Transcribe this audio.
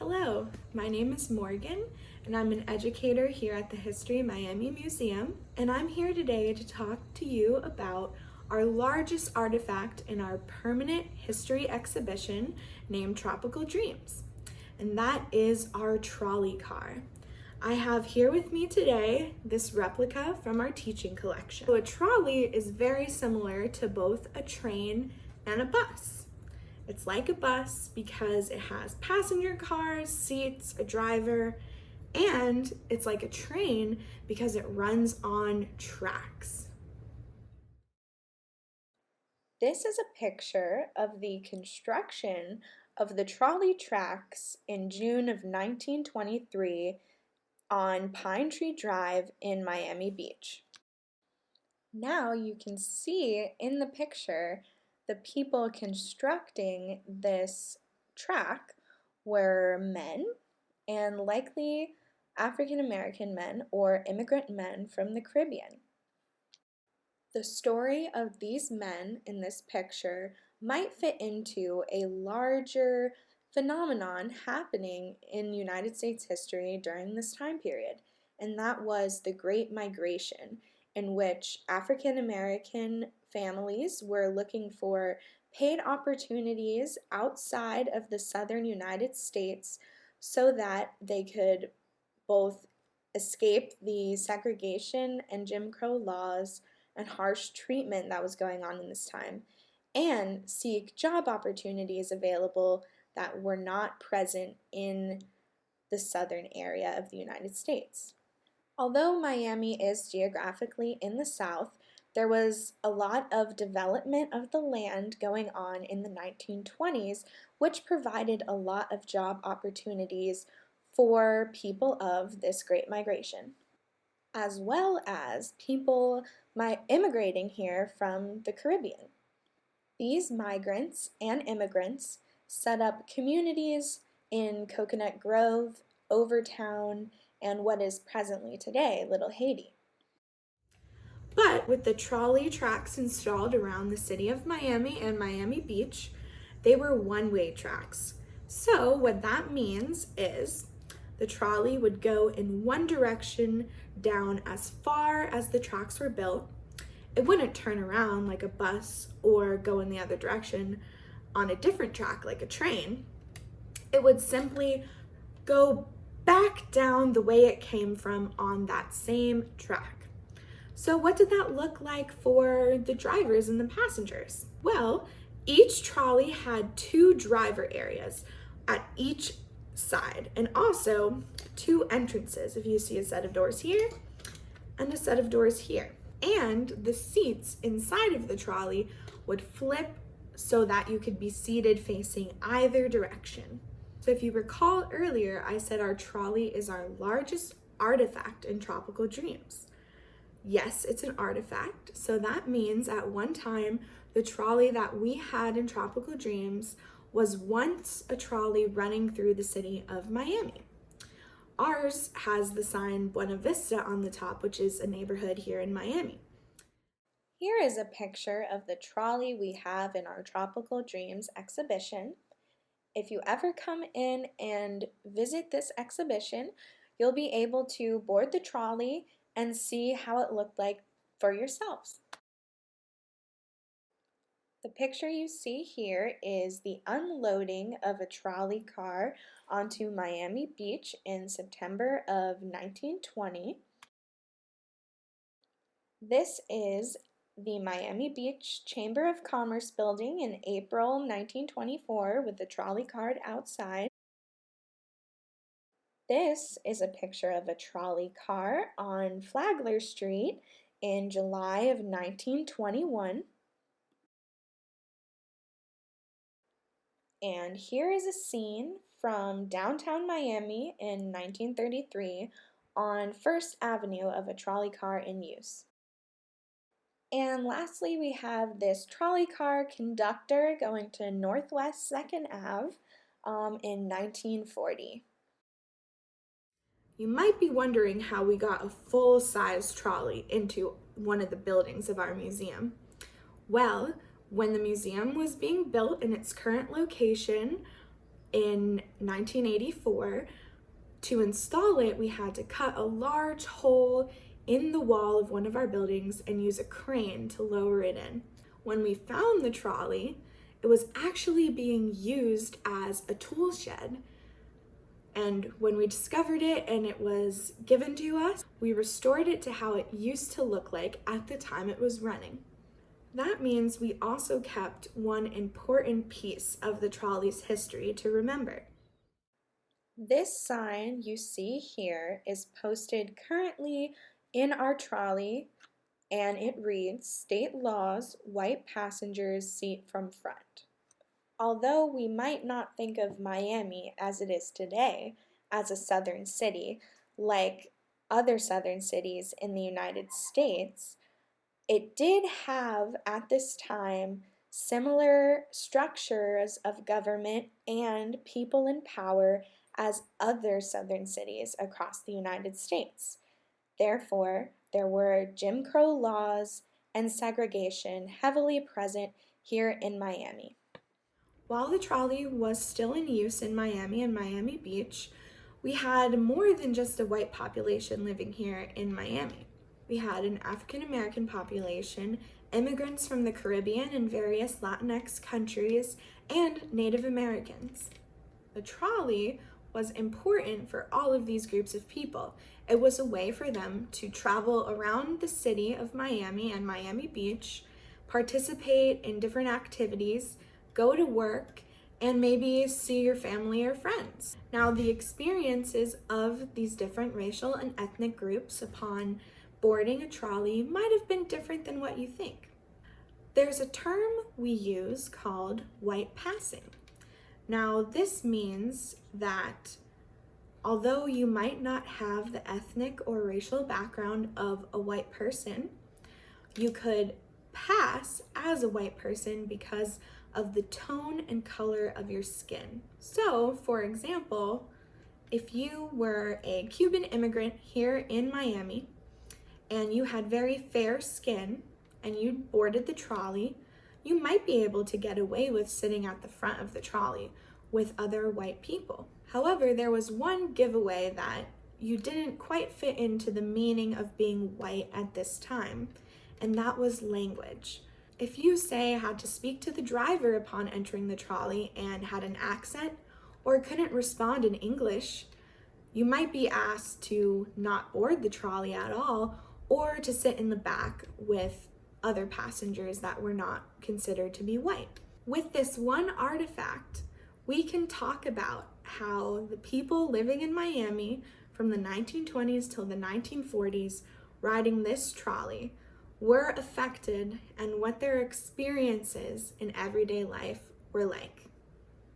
Hello, my name is Morgan, and I'm an educator here at the HistoryMiami Museum, and I'm here today to talk to you about our largest artifact in our permanent history exhibition named Tropical Dreams, and that is our trolley car. I have here with me today this replica from our teaching collection. So a trolley is very similar to both a train and a bus. It's like a bus because it has passenger cars, seats, a driver, and it's like a train because it runs on tracks. This is a picture of the construction of the trolley tracks in June of 1923 on Pine Tree Drive in Miami Beach. Now you can see in the picture the people constructing this track were men, and likely African American men or immigrant men from the Caribbean. The story of these men in this picture might fit into a larger phenomenon happening in United States history during this time period, and that was the Great Migration, in which African American families were looking for paid opportunities outside of the southern United States so that they could both escape the segregation and Jim Crow laws and harsh treatment that was going on in this time, and seek job opportunities available that were not present in the southern area of the United States. Although Miami is geographically in the south, there was a lot of development of the land going on in the 1920s, which provided a lot of job opportunities for people of this Great Migration, as well as people immigrating here from the Caribbean. These migrants and immigrants set up communities in Coconut Grove, Overtown, and what is presently today Little Haiti. But with the trolley tracks installed around the city of Miami and Miami Beach, they were one-way tracks. So what that means is the trolley would go in one direction down as far as the tracks were built. It wouldn't turn around like a bus or go in the other direction on a different track like a train. It would simply go back down the way it came from on that same track. So what did that look like for the drivers and the passengers? Well, each trolley had two driver areas at each side, and also two entrances. If you see a set of doors here and a set of doors here. And the seats inside of the trolley would flip so that you could be seated facing either direction. So if you recall earlier, I said our trolley is our largest artifact in Tropical Dreams. Yes, it's an artifact, so that means at one time, the trolley that we had in Tropical Dreams was once a trolley running through the city of Miami. Ours has the sign Buena Vista on the top, which is a neighborhood here in Miami. Here is a picture of the trolley we have in our Tropical Dreams exhibition. If you ever come in and visit this exhibition, you'll be able to board the trolley and see how it looked like for yourselves. The picture you see here is the unloading of a trolley car onto Miami Beach in September of 1920. This is the Miami Beach Chamber of Commerce building in April 1924 with the trolley car outside. This is a picture of a trolley car on Flagler Street in July of 1921. And here is a scene from downtown Miami in 1933 on First Avenue of a trolley car in use. And lastly, we have this trolley car conductor going to Northwest 2nd Ave in 1940. You might be wondering how we got a full-size trolley into one of the buildings of our museum. Well, when the museum was being built in its current location, in 1984. To install it, we had to cut a large hole in the wall of one of our buildings and use a crane to lower it in. When we found the trolley, it was actually being used as a tool shed. And when we discovered it and it was given to us, we restored it to how it used to look like at the time it was running. That means we also kept one important piece of the trolley's history to remember. This sign you see here is posted currently in our trolley, and it reads, "State laws, white passengers seat from front." Although we might not think of Miami as it is today as a southern city, like other southern cities in the United States, it did have at this time similar structures of government and people in power as other southern cities across the United States. Therefore, there were Jim Crow laws and segregation heavily present here in Miami. While the trolley was still in use in Miami and Miami Beach, we had more than just a white population living here in Miami. We had an African American population, immigrants from the Caribbean and various Latinx countries, and Native Americans. The trolley was important for all of these groups of people. It was a way for them to travel around the city of Miami and Miami Beach, participate in different activities, go to work, and maybe see your family or friends. Now, the experiences of these different racial and ethnic groups upon boarding a trolley might have been different than what you think. There's a term we use called white passing. Now, this means that although you might not have the ethnic or racial background of a white person, you could pass as a white person because of the tone and color of your skin. So, for example, if you were a Cuban immigrant here in Miami and you had very fair skin and you boarded the trolley, you might be able to get away with sitting at the front of the trolley with other white people. However, there was one giveaway that you didn't quite fit into the meaning of being white at this time, and that was language. If you, say, had to speak to the driver upon entering the trolley and had an accent or couldn't respond in English, you might be asked to not board the trolley at all or to sit in the back with other passengers that were not considered to be white. With this one artifact, we can talk about how the people living in Miami from the 1920s till the 1940s riding this trolley were affected and what their experiences in everyday life were like.